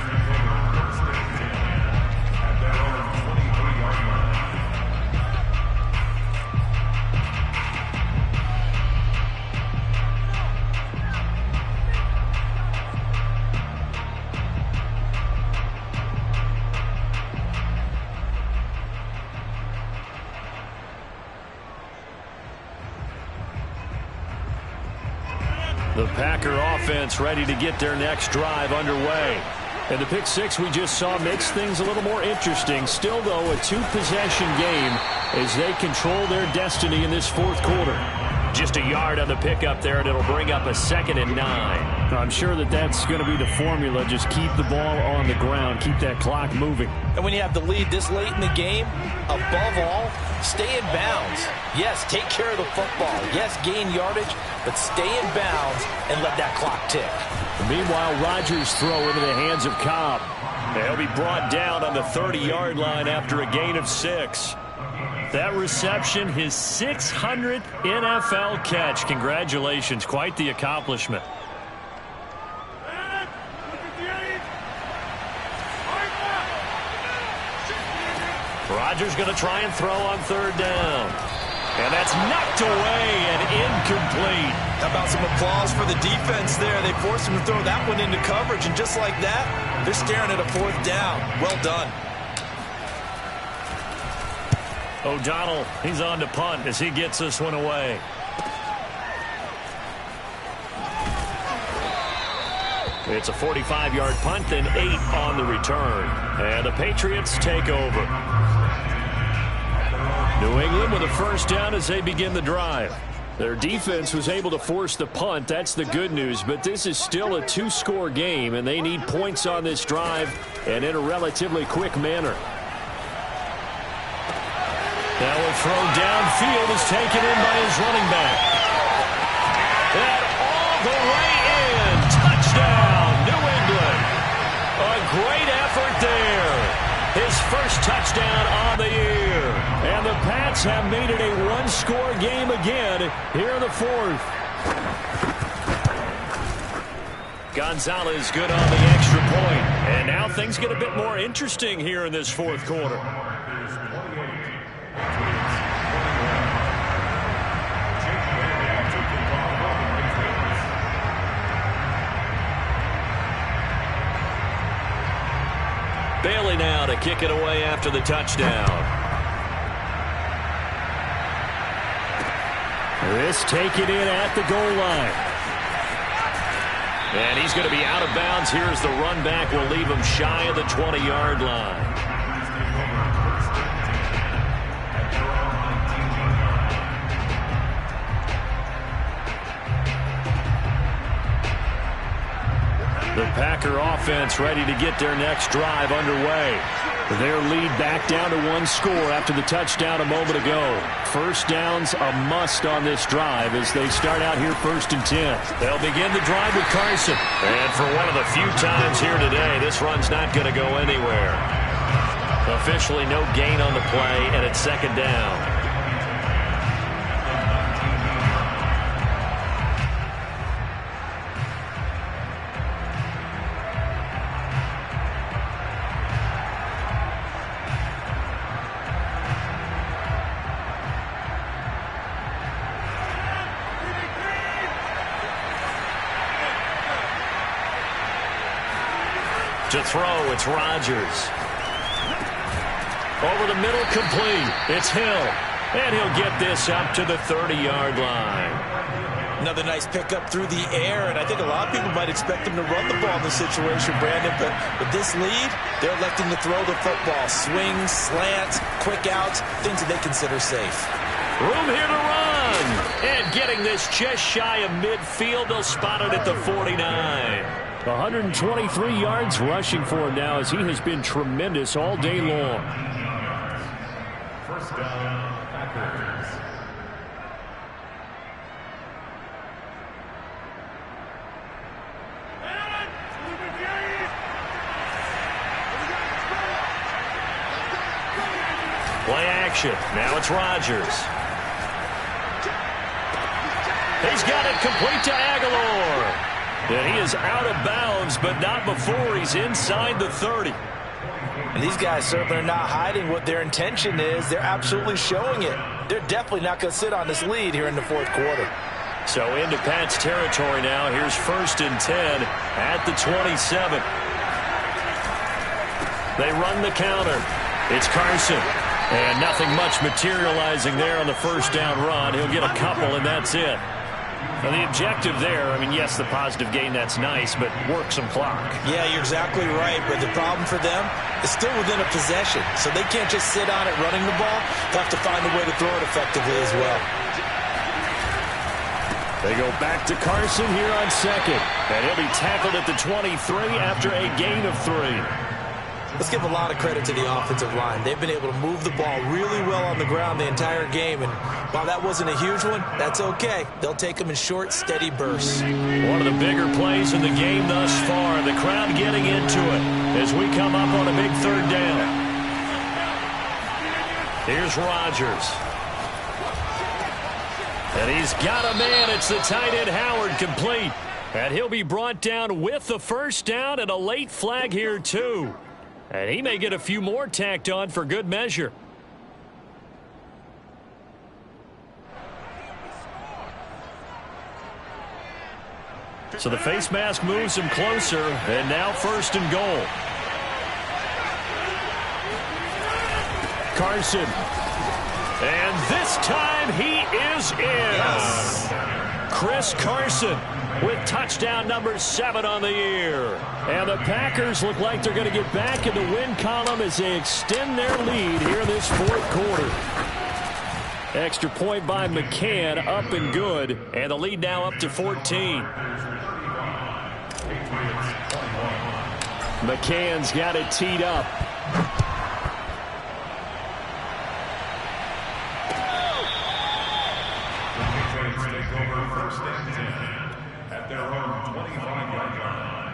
The Packer offense ready to get their next drive underway. And the pick 6 we just saw makes things a little more interesting. Still, though, a 2-possession game as they control their destiny in this 4th quarter. Just a yard on the pickup there, and it'll bring up a 2nd and 9. I'm sure that's going to be the formula. Just keep the ball on the ground. Keep that clock moving. And when you have the lead this late in the game, above all, stay in bounds. Yes, take care of the football. Yes, gain yardage, but stay in bounds and let that clock tick. Meanwhile, Rodgers throw into the hands of Cobb. He'll be brought down on the 30-yard line after a gain of 6. That reception, his 600th NFL catch. Congratulations. Quite the accomplishment. Rodgers going to try and throw on 3rd down. And that's knocked away and incomplete. How about some applause for the defense there? They forced him to throw that one into coverage, and just like that, they're staring at a 4th down. Well done. O'Donnell, he's on to punt as he gets this one away. It's a 45-yard punt, then 8 on the return. And the Patriots take over. New England with a 1st down as they begin the drive. Their defense was able to force the punt. That's the good news. But this is still a 2-score game, and they need points on this drive and in a relatively quick manner. Now a throw downfield is taken in by his running back. And all the way in. Touchdown, New England. A great effort there. His first touchdown on the year. And the Pats have made it a 1-score game again here in the 4th. Gonzalez good on the extra point. And now things get a bit more interesting here in this 4th quarter. Bailey now to kick it away after the touchdown. This take it in at the goal line. And he's going to be out of bounds. Here's the run back. Will leave him shy of the 20-yard line. The Packer offense ready to get their next drive underway. Their lead back down to one score after the touchdown a moment ago. First down's a must on this drive as they start out here 1st and 10. They'll begin the drive with Carson. And for one of the few times here today, this run's not going to go anywhere. Officially no gain on the play, and it's 2nd down. To throw, it's Rodgers. Over the middle, complete. It's Hill. And he'll get this up to the 30-yard line. Another nice pickup through the air, and I think a lot of people might expect him to run the ball in this situation, Brandon, but with this lead, they're electing to throw the football. Swings, slants, quick outs, things that they consider safe. Room here to run. And getting this just shy of midfield, they'll spot it at the 49. 123 yards rushing for him now as he has been tremendous all day long. First down, Packers. Play action. Now it's Rodgers. He's got it complete to Aguilar. And he is out of bounds, but not before he's inside the 30. And these guys certainly are not hiding what their intention is. They're absolutely showing it. They're definitely not going to sit on this lead here in the 4th quarter. So into Pat's territory now. Here's 1st and 10 at the 27. They run the counter. It's Carson. And nothing much materializing there on the 1st down run. He'll get a couple, and that's it. Now the objective there, I mean, yes, the positive gain, that's nice, but work some clock. Yeah, you're exactly right, but the problem for them is still within a possession, so they can't just sit on it running the ball. They'll have to find a way to throw it effectively as well. They go back to Carson here on 2nd, and he'll be tackled at the 23 after a gain of 3. Let's give a lot of credit to the offensive line. They've been able to move the ball really well on the ground the entire game, and while that wasn't a huge one, that's okay. They'll take them in short, steady bursts. One of the bigger plays in the game thus far. The crowd getting into it as we come up on a big 3rd down. Here's Rodgers. And he's got a man. It's the tight end Howard, complete. And he'll be brought down with the 1st down and a late flag here too. And he may get a few more tacked on for good measure. So the face mask moves him closer, and now 1st and goal. Carson. And this time he is in. Yes. Chris Carson with touchdown number 7 on the year. And the Packers look like they're going to get back in the win column as they extend their lead here in this 4th quarter. Extra point by McCann, up and good. And the lead now up to 14. McCann's got it teed up. First and 10 at their own 25-yard line.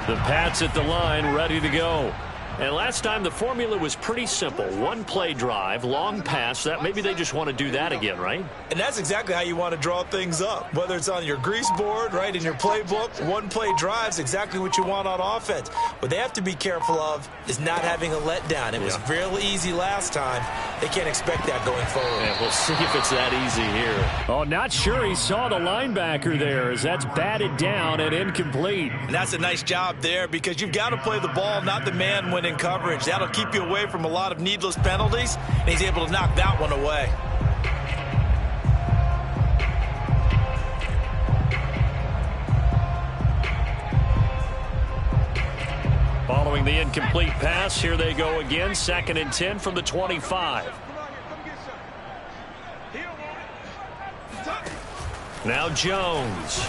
The Pats at the line, ready to go. And last time the formula was pretty simple. One play drive, long pass. That maybe they just want to do that again, right? And that's exactly how you want to draw things up. Whether it's on your grease board, right, in your playbook, one play drive's exactly what you want on offense. What they have to be careful of is not having a letdown. It was real easy last time. They can't expect that going forward. And we'll see if it's that easy here. Oh, not sure he saw the linebacker there as that's batted down and incomplete. And that's a nice job there because you've got to play the ball, not the man when in coverage. That'll keep you away from a lot of needless penalties, and he's able to knock that one away. throwing the incomplete pass. Here they go again. 2nd and 10 from the 25. Now Jones.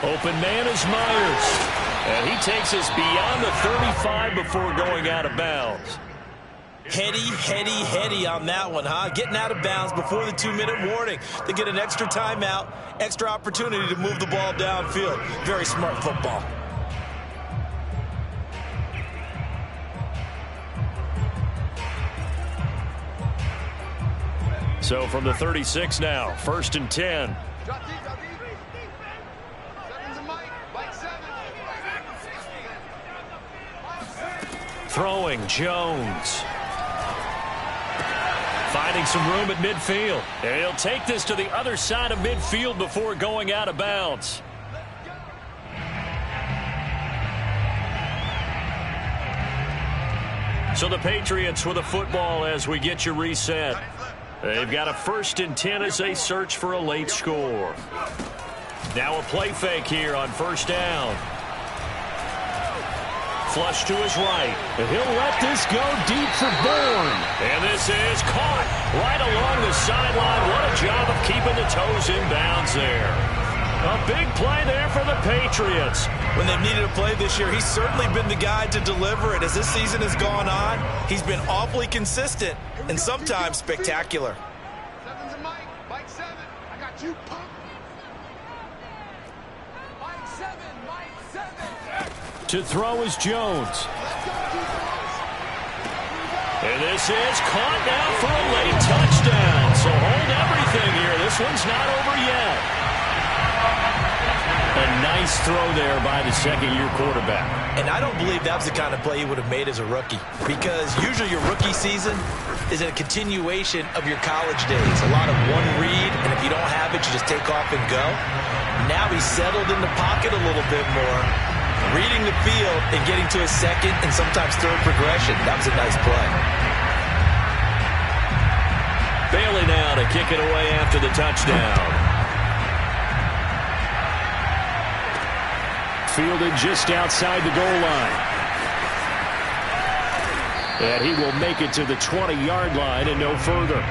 Open man is Myers. And he takes us beyond the 35 before going out of bounds. Heady on that one, huh? Getting out of bounds before the 2-minute warning. They get an extra timeout, extra opportunity to move the ball downfield. Very smart football. So from the 36 now, 1st and 10. Drop deep, drop deep. Seven's a Mike. Mike 7. Throwing Jones. Finding some room at midfield. And he'll take this to the other side of midfield before going out of bounds. So the Patriots with a football as we get you reset. They've got a 1st and 10 as they search for a late score. Now a play fake here on 1st down. Flush to his right. And he'll let this go deep for Bourne. And this is caught right along the sideline. What a job of keeping the toes in bounds there. A big play there for the Patriots. When they've needed a play this year, he's certainly been the guy to deliver it. As this season has gone on, he's been awfully consistent and sometimes spectacular. Seven's a Mike. Mike 7. I got you, punk. Mike 7. Mike 7. To throw is Jones. And this is caught now for a late touchdown. So hold everything here. This one's not over yet. A nice throw there by the 2nd-year quarterback. And I don't believe that was the kind of play he would have made as a rookie, because usually your rookie season is a continuation of your college days. A lot of one read, and if you don't have it, you just take off and go. Now he's settled in the pocket a little bit more, reading the field and getting to his 2nd and sometimes 3rd progression. That was a nice play. Bailey now to kick it away after the touchdown. Fielded just outside the goal line. And he will make it to the 20-yard line and no further.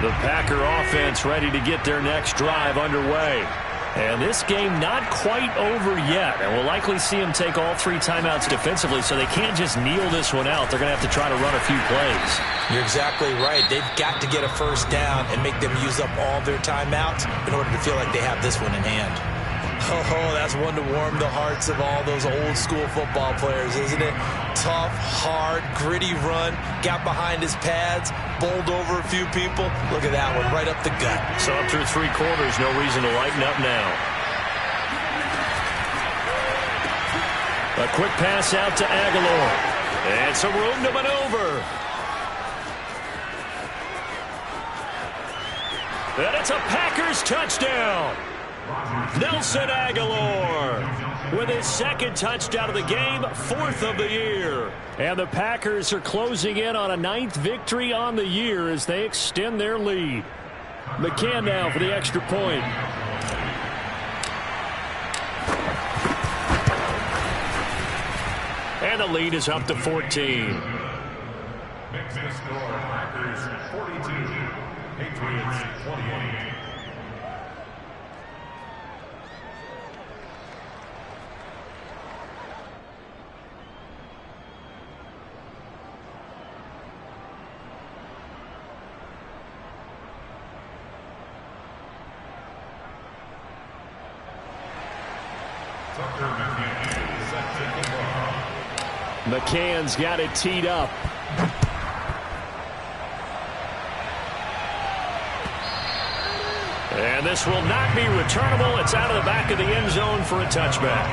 The Packer offense ready to get their next drive underway. And this game not quite over yet. And we'll likely see them take all 3 timeouts defensively, so they can't just kneel this one out. They're going to have to try to run a few plays. You're exactly right. They've got to get a 1st down and make them use up all their timeouts in order to feel like they have this one in hand. Oh, that's one to warm the hearts of all those old-school football players, isn't it? Tough, hard, gritty run, got behind his pads, bowled over a few people. Look at that one, right up the gut. So up through 3 quarters, no reason to lighten up now. A quick pass out to Aguilar. And some room to maneuver. And it's a Packers touchdown. Nelson Aguilar with his 2nd touchdown of the game, 4th of the year. And the Packers are closing in on a 9th victory on the year as they extend their lead. McCann now for the extra point. And the lead is up to 14. Makes the score Packers 42, Patriots 28. McCann's got it teed up. And this will not be returnable. It's out of the back of the end zone for a touchback.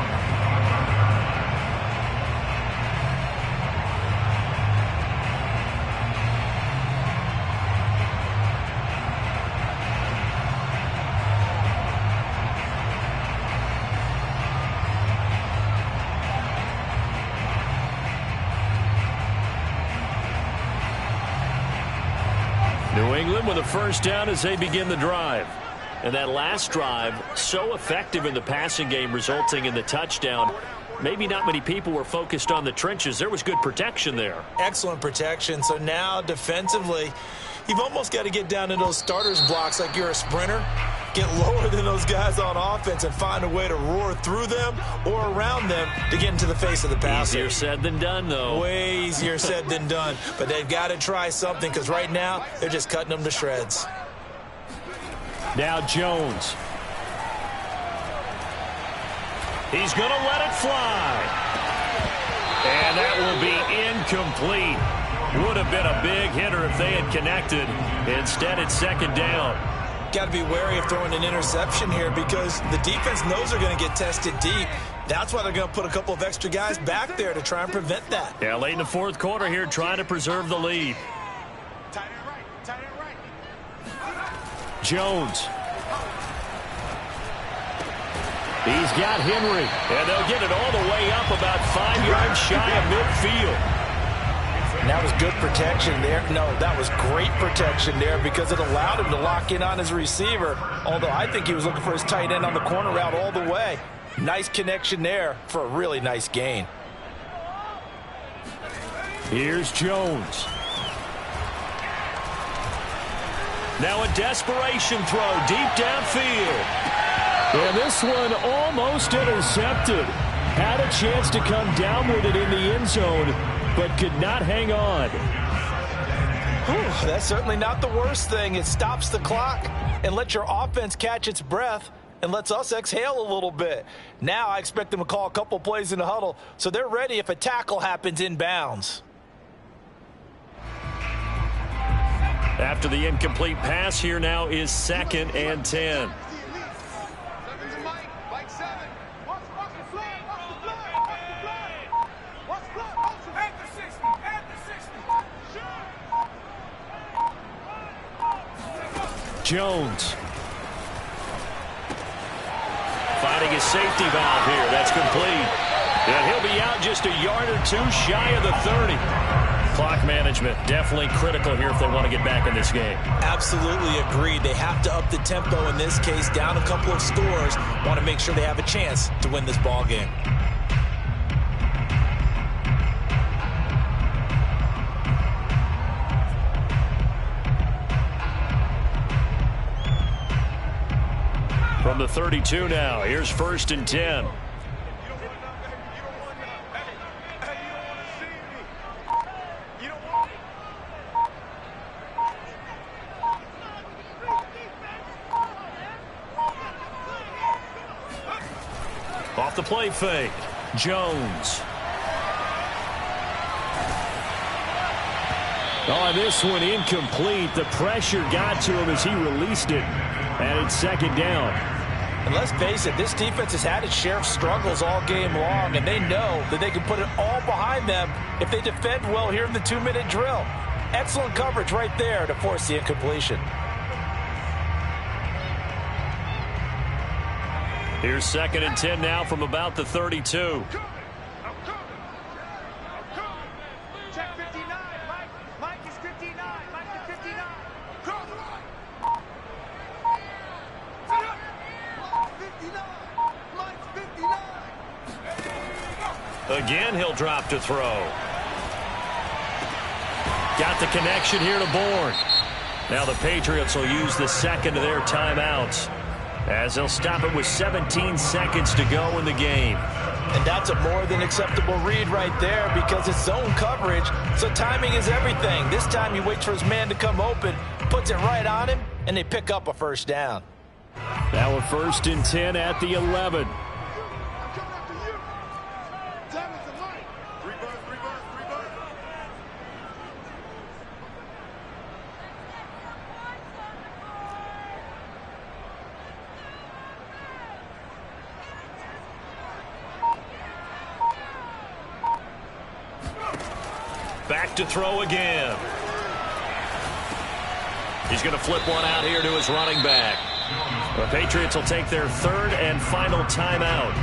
New England with a first down as they begin the drive. And that last drive, so effective in the passing game, resulting in the touchdown. Maybe not many people were focused on the trenches. There was good protection there. Excellent protection. So now defensively, you've almost got to get down to those starters blocks like you're a sprinter. Get lower than those guys on offense and find a way to roar through them or around them to get into the face of the passer. Easier said than done, though. Way easier said than done. But they've got to try something because right now they're just cutting them to shreds. Now Jones. He's going to let it fly. And that will be incomplete. Would have been a big hitter if they had connected. Instead, it's second down. Got to be wary of throwing an interception here because the defense knows they're going to get tested deep. That's why they're going to put a couple of extra guys back there to try and prevent that. Yeah, late in the fourth quarter here, trying to preserve the lead. Tight end right. Tight end right. Jones. He's got Henry. And they'll get it all the way up about 5 yards shy of midfield. And that was good protection there. No, that was great protection there because it allowed him to lock in on his receiver. Although I think he was looking for his tight end on the corner route all the way. Nice connection there for a really nice gain. Here's Jones. Now a desperation throw deep downfield. And this one almost intercepted. Had a chance to come down with it in the end zone, but could not hang on. Whew, that's certainly not the worst thing. It stops the clock and lets your offense catch its breath and lets us exhale a little bit. Now I expect them to call a couple plays in the huddle so they're ready if a tackle happens inbounds. After the incomplete pass, here now is 2nd and 10. Jones. Finding his safety valve here. That's complete. And he'll be out just a yard or two shy of the 30. Clock management definitely critical here if they want to get back in this game. Absolutely agreed. They have to up the tempo in this case, down a couple of scores. Want to make sure they have a chance to win this ball game. From the 32 now, here's 1st and 10. Off the play fake, Jones. Oh, this one incomplete. The pressure got to him as he released it. And it's 2nd down. And let's face it, this defense has had its share of struggles all game long, and they know that they can put it all behind them if they defend well here in the 2-minute drill. Excellent coverage right there to force the incompletion. Here's 2nd and 10 now from about the 32. Check 59. Mike is 59. Mike is 59. Cross. 59. Mike's 59. Again, he'll drop to throw. Got the connection here to Bourne. Now the Patriots will use the second of their timeouts, as they'll stop it with 17 seconds to go in the game. And that's a more than acceptable read right there because it's zone coverage, so timing is everything. This time he waits for his man to come open, puts it right on him, and they pick up a first down. Now a 1st and 10 at the 11. Back to throw again. He's going to flip one out here to his running back. The Patriots will take their 3rd and final timeout,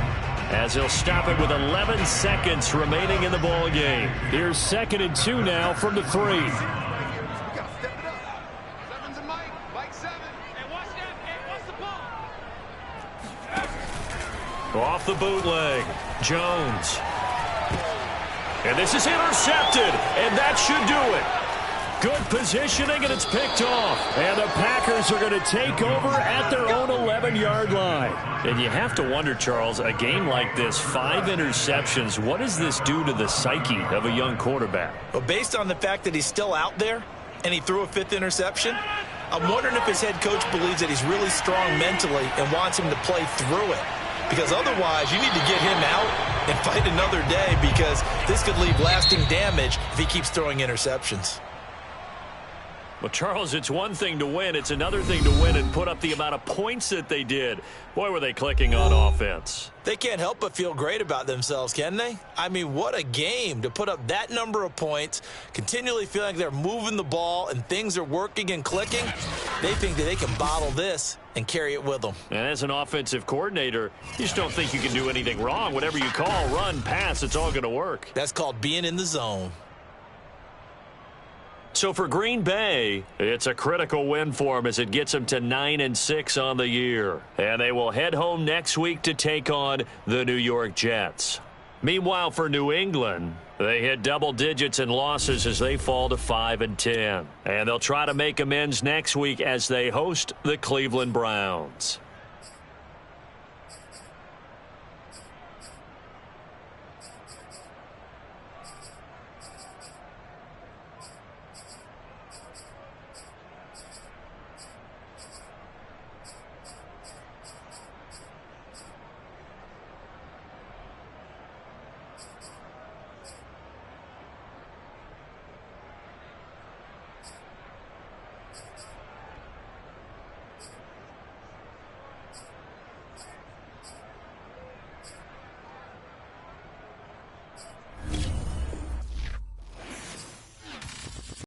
as he'll stop it with 11 seconds remaining in the ball game. Here's 2nd and 2 now from the 3. Off the bootleg, Jones. And this is intercepted, and that should do it. Good positioning, and it's picked off. And the Packers are going to take over at their own 11-yard line. And you have to wonder, Charles, a game like this, 5 interceptions, what does this do to the psyche of a young quarterback? Well, based on the fact that he's still out there and he threw a 5th interception, I'm wondering if his head coach believes that he's really strong mentally and wants him to play through it. Because otherwise, you need to get him out and fight another day, because this could leave lasting damage if he keeps throwing interceptions. Well, Charles, it's one thing to win. It's another thing to win and put up the amount of points that they did. Boy, were they clicking on offense. They can't help but feel great about themselves, can they? I mean, what a game to put up that number of points, continually feeling like they're moving the ball and things are working and clicking. They think that they can bottle this and carry it with them. And as an offensive coordinator, you just don't think you can do anything wrong. Whatever you call, run, pass, it's all going to work. That's called being in the zone. So for Green Bay, it's a critical win for them as it gets them to 9-6 on the year. And they will head home next week to take on the New York Jets. Meanwhile, for New England, they hit double digits in losses as they fall to 5-10. And they'll try to make amends next week as they host the Cleveland Browns.